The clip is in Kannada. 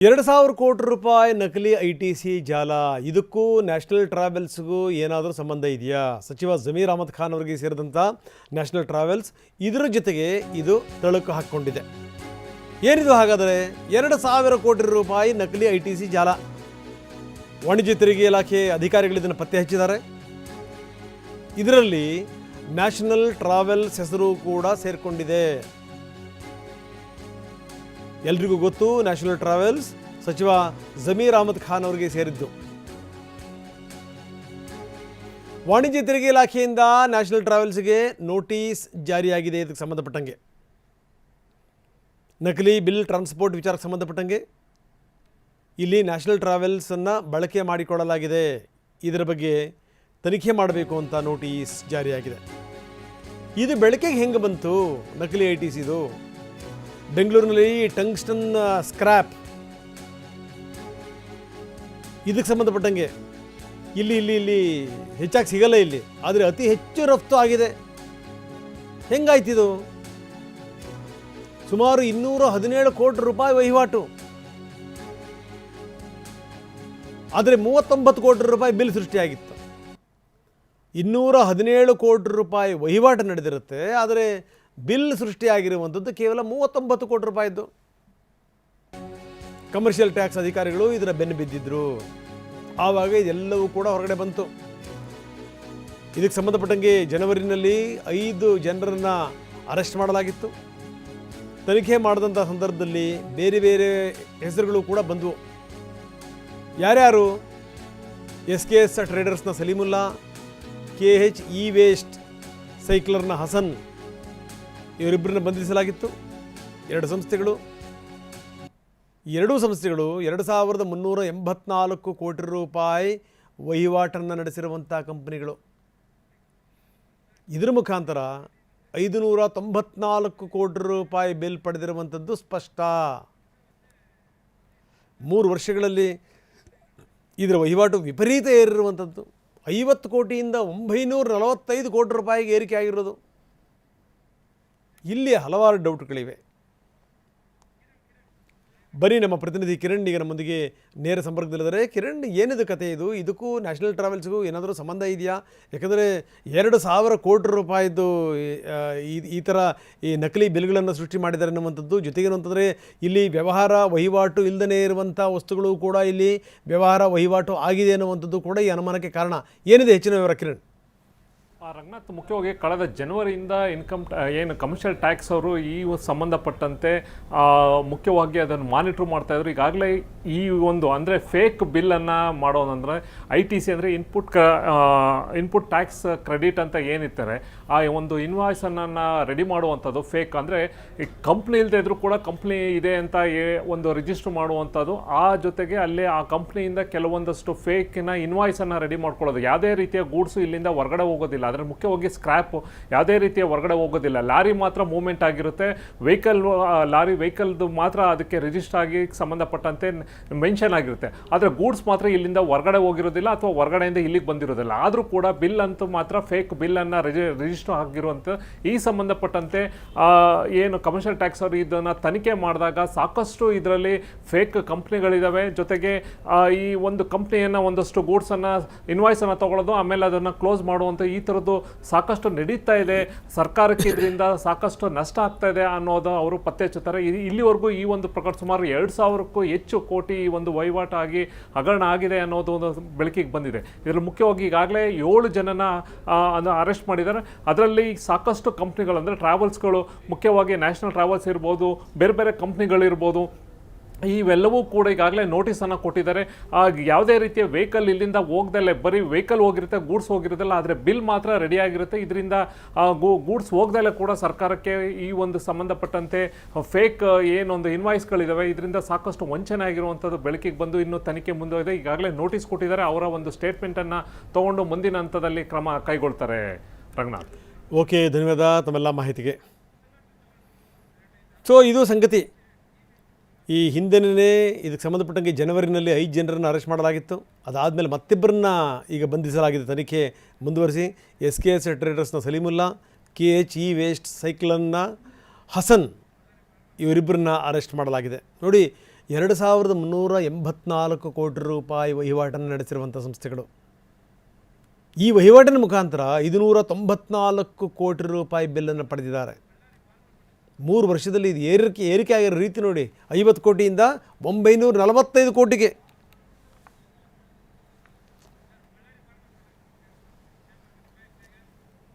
2,000 ಕೋಟಿ ರೂಪಾಯಿ ನಕಲಿ ITC ಜಾಲ. ಇದಕ್ಕೂ ನ್ಯಾಷನಲ್ ಟ್ರಾವೆಲ್ಸ್ಗೂ ಏನಾದರೂ ಸಂಬಂಧ ಇದೆಯಾ? ಸಚಿವ ಜಮೀರ್ ಅಹಮದ್ ಖಾನ್ ಅವರಿಗೆ ಸೇರಿದಂಥ ನ್ಯಾಷನಲ್ ಟ್ರಾವೆಲ್ಸ್ ಇದರ ಜೊತೆಗೆ ಇದು ತಳುಕು ಹಾಕ್ಕೊಂಡಿದೆ. ಏನಿದು ಹಾಗಾದರೆ? 2,000 ಕೋಟಿ ರೂಪಾಯಿ ನಕಲಿ ITC ಜಾಲ. ವಾಣಿಜ್ಯ ತೆರಿಗೆ ಇಲಾಖೆ ಅಧಿಕಾರಿಗಳು ಇದನ್ನು ಪತ್ತೆ ಹಚ್ಚಿದ್ದಾರೆ. ಇದರಲ್ಲಿ ನ್ಯಾಷನಲ್ ಟ್ರಾವೆಲ್ಸ್ ಹೆಸರು ಕೂಡ ಸೇರಿಕೊಂಡಿದೆ. ಎಲ್ರಿಗೂ ಗೊತ್ತು, ನ್ಯಾಷನಲ್ ಟ್ರಾವೆಲ್ಸ್ ಸಚಿವ ಜಮೀರ್ ಅಹಮದ್ ಖಾನ್ ಅವರಿಗೆ ಸೇರಿದ್ದು. ವಾಣಿಜ್ಯ ತೆರಿಗೆ ಇಲಾಖೆಯಿಂದ ನ್ಯಾಷನಲ್ ಟ್ರಾವೆಲ್ಸ್ಗೆ ನೋಟಿಸ್ ಜಾರಿಯಾಗಿದೆ. ಇದಕ್ಕೆ ಸಂಬಂಧಪಟ್ಟಂಗೆ ನಕಲಿ ಬಿಲ್ ಟ್ರಾನ್ಸ್ಪೋರ್ಟ್ ವಿಚಾರಕ್ಕೆ ಸಂಬಂಧಪಟ್ಟಂಗೆ ಇಲ್ಲಿ ನ್ಯಾಷನಲ್ ಟ್ರಾವೆಲ್ಸನ್ನು ಬಳಕೆ ಮಾಡಿಕೊಳ್ಳಲಾಗಿದೆ. ಇದರ ಬಗ್ಗೆ ತನಿಖೆ ಮಾಡಬೇಕು ಅಂತ ನೋಟಿಸ್ ಜಾರಿಯಾಗಿದೆ. ಇದು ಬೆಳಕಿಗೆ ಹೆಂಗೆ ಬಂತು ನಕಲಿ ITCದು? ಬೆಂಗಳೂರಿನಲ್ಲಿ ಟಂಗ್ಸ್ಟನ್ ಸ್ಕ್ರ್ಯಾಪ್ ಇದಕ್ಕೆ ಸಂಬಂಧಪಟ್ಟಂಗೆ ಇಲ್ಲಿ ಹೆಚ್ಚಾಗಿ ಸಿಗಲ್ಲ ಇಲ್ಲಿ, ಆದರೆ ಅತಿ ಹೆಚ್ಚು ರಫ್ತು ಆಗಿದೆ. ಹೆಂಗಾಯ್ತಿದು? ಸುಮಾರು 217 ಕೋಟಿ ರೂಪಾಯಿ ವಹಿವಾಟು, ಆದರೆ 39 ಕೋಟಿ ರೂಪಾಯಿ ಬಿಲ್ ಸೃಷ್ಟಿಯಾಗಿತ್ತು. 217 ಕೋಟಿ ರೂಪಾಯಿ ವಹಿವಾಟು ನಡೆದಿರುತ್ತೆ, ಆದರೆ ಬಿಲ್ ಸೃಷ್ಟಿಯಾಗಿರುವಂಥದ್ದು ಕೇವಲ 39 ಕೋಟಿ ರೂಪಾಯಿದ್ದು. ಕಮರ್ಷಿಯಲ್ ಟ್ಯಾಕ್ಸ್ ಅಧಿಕಾರಿಗಳು ಇದರ ಬೆನ್ನು ಬಿದ್ದಿದ್ರು. ಆವಾಗ ಇದೆಲ್ಲವೂ ಕೂಡ ಹೊರಗಡೆ ಬಂತು. ಇದಕ್ಕೆ ಸಂಬಂಧಪಟ್ಟಂಗೆ ಜನವರಿನಲ್ಲಿ 5 ಜನರನ್ನು ಅರೆಸ್ಟ್ ಮಾಡಲಾಗಿತ್ತು. ತನಿಖೆ ಮಾಡಿದಂಥ ಸಂದರ್ಭದಲ್ಲಿ ಬೇರೆ ಬೇರೆ ಹೆಸರುಗಳು ಕೂಡ ಬಂದವು. ಯಾರ್ಯಾರು? SKS ಟ್ರೇಡರ್ಸ್ನ ಸಲೀಮುಲ್ಲಾ, KH E-ವೇಸ್ಟ್ ಸೈಕ್ಲರ್ನ ಹಸನ್, ಇವರಿಬ್ಬರನ್ನ ಬಂಧಿಸಲಾಗಿತ್ತು. ಎರಡೂ ಸಂಸ್ಥೆಗಳು 2,384 ಕೋಟಿ ರೂಪಾಯಿ ವಹಿವಾಟನ್ನು ನಡೆಸಿರುವಂಥ ಕಂಪನಿಗಳು. ಇದರ ಮುಖಾಂತರ 594 ಕೋಟಿ ರೂಪಾಯಿ ಬಿಲ್ ಪಡೆದಿರುವಂಥದ್ದು ಸ್ಪಷ್ಟ. 3 ವರ್ಷಗಳಲ್ಲಿ ಇದರ ವಹಿವಾಟು ವಿಪರೀತ ಏರಿರುವಂಥದ್ದು. 50 ಕೋಟಿಯಿಂದ 945 ಕೋಟಿ ರೂಪಾಯಿಗೆ ಏರಿಕೆ ಆಗಿರೋದು. ಇಲ್ಲಿ ಹಲವಾರು ಡೌಟ್ಗಳಿವೆ. ಬರೀ ನಮ್ಮ ಪ್ರತಿನಿಧಿ ಕಿರಣ್ ಈಗ ನಮ್ಮೊಂದಿಗೆ ನೇರ ಸಂಪರ್ಕದಲ್ಲಿದ್ದಾರೆ. ಕಿರಣ್, ಏನಿದು ಕತೆ ಇದು? ಇದಕ್ಕೂ ನ್ಯಾಷನಲ್ ಟ್ರಾವೆಲ್ಸ್ಗೂ ಏನಾದರೂ ಸಂಬಂಧ ಇದೆಯಾ? ಯಾಕಂದರೆ 2,000 ಕೋಟಿ ರೂಪಾಯಿದ್ದು ಈ ಥರ ಈ ನಕಲಿ ಬಿಲ್ಗಳನ್ನು ಸೃಷ್ಟಿ ಮಾಡಿದ್ದಾರೆ ಅನ್ನುವಂಥದ್ದು. ಜೊತೆಗೇನು ಅಂತಂದರೆ ಇಲ್ಲಿ ವ್ಯವಹಾರ ವಹಿವಾಟು ಇಲ್ಲದೇ ಇರುವಂಥ ವಸ್ತುಗಳು ಕೂಡ ಇಲ್ಲಿ ವ್ಯವಹಾರ ವಹಿವಾಟು ಆಗಿದೆ ಅನ್ನುವಂಥದ್ದು ಕೂಡ ಈ ಅನುಮಾನಕ್ಕೆ ಕಾರಣ. ಏನಿದೆ ಹೆಚ್ಚಿನ ವಿವರ ಕಿರಣ್? ರಂಗನಾಥ್, ಮುಖ್ಯವಾಗಿ ಕಳೆದ ಜನವರಿಯಿಂದ ಏನು ಕಮರ್ಷಿಯಲ್ ಟ್ಯಾಕ್ಸ್ ಅವರು ಈ ಸಂಬಂಧಪಟ್ಟಂತೆ ಮುಖ್ಯವಾಗಿ ಅದನ್ನು ಮಾನಿಟ್ರ್ ಮಾಡ್ತಾಯಿದ್ರು. ಈಗಾಗಲೇ ಈ ಒಂದು ಅಂದರೆ ಫೇಕ್ ಬಿಲ್ಲನ್ನು ಮಾಡೋದಂದರೆ ITC ಅಂದರೆ ಇನ್ಪುಟ್ ಟ್ಯಾಕ್ಸ್ ಕ್ರೆಡಿಟ್ ಅಂತ ಏನಿರ್ತಾರೆ, ಆ ಒಂದು ಇನ್ವಾಯ್ಸನ್ನು ರೆಡಿ ಮಾಡುವಂಥದ್ದು ಫೇಕ್. ಅಂದರೆ ಈ ಕಂಪ್ನಿ ಇಲ್ಲದೆ ಇದ್ರೂ ಕೂಡ ಕಂಪ್ನಿ ಇದೆ ಅಂತ ಒಂದು ರಿಜಿಸ್ಟರ್ ಮಾಡುವಂಥದ್ದು. ಆ ಜೊತೆಗೆ ಅಲ್ಲೇ ಆ ಕಂಪ್ನಿಯಿಂದ ಕೆಲವೊಂದಷ್ಟು ಫೇಕಿನ ಇನ್ವಾಯ್ಸನ್ನು ರೆಡಿ ಮಾಡ್ಕೊಳ್ಳೋದು. ಯಾವುದೇ ರೀತಿಯ ಗೂಡ್ಸು ಇಲ್ಲಿಂದ ಹೊರಗಡೆ ಹೋಗೋದಿಲ್ಲ. ಆದರೆ ಮುಖ್ಯವಾಗಿ ಸ್ಕ್ರ್ಯಾಪ್ ಯಾವುದೇ ರೀತಿಯ ಹೊರಗಡೆ ಹೋಗೋದಿಲ್ಲ. ಲಾರಿ ಮಾತ್ರ ಮೂವ್ಮೆಂಟ್ ಆಗಿರುತ್ತೆ. ವೆಹಿಕಲ್ದು ಮಾತ್ರ ಅದಕ್ಕೆ ರಿಜಿಸ್ಟರ್ ಆಗಿ ಸಂಬಂಧಪಟ್ಟಂತೆ ಮೆನ್ಷನ್ ಆಗಿರುತ್ತೆ. ಆದರೆ ಗೂಡ್ಸ್ ಮಾತ್ರ ಇಲ್ಲಿಂದ ಹೊರಗಡೆ ಹೋಗಿರೋದಿಲ್ಲ ಅಥವಾ ಹೊರಗಡೆಯಿಂದ ಇಲ್ಲಿಗೆ ಬಂದಿರೋದಿಲ್ಲ. ಆದರೂ ಕೂಡ ಬಿಲ್ ಅಂತೂ ಮಾತ್ರ ಫೇಕ್ ಬಿಲ್ಲನ್ನು ರಿಜಿಸ್ಟರ್ ಆಗಿರುವಂಥ ಈ ಸಂಬಂಧಪಟ್ಟಂತೆ ಏನು ಕಮರ್ಷಿಯಲ್ ಟ್ಯಾಕ್ಸ್ ಅವರು ಇದನ್ನು ತನಿಖೆ ಮಾಡಿದಾಗ ಸಾಕಷ್ಟು ಇದರಲ್ಲಿ ಫೇಕ್ ಕಂಪ್ನಿಗಳಿದ್ದಾವೆ. ಜೊತೆಗೆ ಈ ಒಂದು ಕಂಪ್ನಿಯನ್ನು ಒಂದಷ್ಟು ಗೂಡ್ಸನ್ನು ಇನ್ವಾಯ್ಸನ್ನು ತೊಗೊಳ್ಳೋದು, ಆಮೇಲೆ ಅದನ್ನು ಕ್ಲೋಸ್ ಮಾಡುವಂಥ ಈ ಥರದ್ದು ಸಾಕಷ್ಟು ನಡೀತಾ ಇದೆ. ಸರ್ಕಾರಕ್ಕೆ ಇದರಿಂದ ಸಾಕಷ್ಟು ನಷ್ಟ ಆಗ್ತಾ ಇದೆ ಅನ್ನೋದು ಅವರು ಪತ್ತೆ ಹಚ್ಚುತ್ತಾರೆ. ಇಲ್ಲಿವರೆಗೂ ಈ ಒಂದು ಪ್ರಕರಣ ಸುಮಾರು 2,000ಕ್ಕೂ ಹೆಚ್ಚು ಕೋಟಿ ಈ ಒಂದು ವಹಿವಾಟು ಆಗಿ ಹಗರಣ ಆಗಿದೆ ಅನ್ನೋದು ಒಂದು ಬೆಳಕಿಗೆ ಬಂದಿದೆ. ಇದರಲ್ಲಿ ಮುಖ್ಯವಾಗಿ ಈಗಾಗಲೇ 7 ಜನನ ಅರೆಸ್ಟ್ ಮಾಡಿದ್ದಾರೆ. ಅದರಲ್ಲಿ ಸಾಕಷ್ಟು ಕಂಪ್ನಿಗಳು ಅಂದರೆ ಟ್ರಾವೆಲ್ಸ್ಗಳು, ಮುಖ್ಯವಾಗಿ ನ್ಯಾಷನಲ್ ಟ್ರಾವೆಲ್ಸ್ ಇರ್ಬೋದು, ಬೇರೆ ಬೇರೆ ಕಂಪ್ನಿಗಳಿರ್ಬೋದು, ಇವೆಲ್ಲವೂ ಕೂಡ ಈಗಾಗಲೇ ನೋಟಿಸನ್ನು ಕೊಟ್ಟಿದ್ದಾರೆ. ಯಾವುದೇ ರೀತಿಯ ವೆಹಿಕಲ್ ಇಲ್ಲಿಂದ ಹೋಗ್ದಲ್ಲೇ ಬರೀ ವೆಹಿಕಲ್ ಹೋಗಿರುತ್ತೆ, ಗೂಡ್ಸ್ ಹೋಗಿರೋದಿಲ್ಲ, ಆದರೆ ಬಿಲ್ ಮಾತ್ರ ರೆಡಿ ಆಗಿರುತ್ತೆ. ಇದರಿಂದ ಗೂಡ್ಸ್ ಹೋಗ್ದಲ್ಲೇ ಕೂಡ ಸರ್ಕಾರಕ್ಕೆ ಈ ಒಂದು ಸಂಬಂಧಪಟ್ಟಂತೆ ಫೇಕ್ ಏನೊಂದು ಇನ್ವಾಯ್ಸ್ಗಳಿದ್ದಾವೆ, ಇದರಿಂದ ಸಾಕಷ್ಟು ವಂಚನೆ ಆಗಿರುವಂಥದ್ದು ಬೆಳಕಿಗೆ ಬಂದು ಇನ್ನೂ ತನಿಖೆ ಮುಂದುವರಿದೆ. ಈಗಾಗಲೇ ನೋಟಿಸ್ ಕೊಟ್ಟಿದ್ದಾರೆ. ಅವರ ಒಂದು ಸ್ಟೇಟ್ಮೆಂಟನ್ನು ತೊಗೊಂಡು ಮುಂದಿನ ಹಂತದಲ್ಲಿ ಕ್ರಮ ಕೈಗೊಳ್ತಾರೆ. ರಂಗನಾಥ್, ಓಕೆ, ಧನ್ಯವಾದ ತಮ್ಮೆಲ್ಲ ಮಾಹಿತಿಗೆ. ಸೊ ಇದು ಸಂಗತಿ. ಈ ಹಿಂದೆನೇ ಇದಕ್ಕೆ ಸಂಬಂಧಪಟ್ಟಂಗೆ ಜನವರಿನಲ್ಲಿ 5 ಜನರನ್ನು ಅರೆಸ್ಟ್ ಮಾಡಲಾಗಿತ್ತು. ಅದಾದಮೇಲೆ ಮತ್ತಿಬ್ಬರನ್ನ ಈಗ ಬಂಧಿಸಲಾಗಿದೆ. ತನಿಖೆ ಮುಂದುವರಿಸಿ SKS ಟ್ರೇಡರ್ಸ್ನ ಸಲೀಮುಲ್ಲಾ, KH E-ವೇಸ್ಟ್ ಸೈಕ್ಲನ್ನ ಹಸನ್ ಇವರಿಬ್ಬರನ್ನ ಅರೆಸ್ಟ್ ಮಾಡಲಾಗಿದೆ. ನೋಡಿ, 2384 ಕೋಟಿ ರೂಪಾಯಿ ವಹಿವಾಟನ್ನು ನಡೆಸಿರುವಂಥ ಸಂಸ್ಥೆಗಳು. ಈ ವಹಿವಾಟಿನ ಮುಖಾಂತರ 594 ಕೋಟಿ ರೂಪಾಯಿ ಬಿಲ್ಲನ್ನು ಪಡೆದಿದ್ದಾರೆ. 3 ವರ್ಷದಲ್ಲಿ ಇದು ಏರಿಕೆ ಆಗಿರೋ ರೀತಿ ನೋಡಿ, 50 ಕೋಟಿಯಿಂದ 945 ಕೋಟಿಗೆ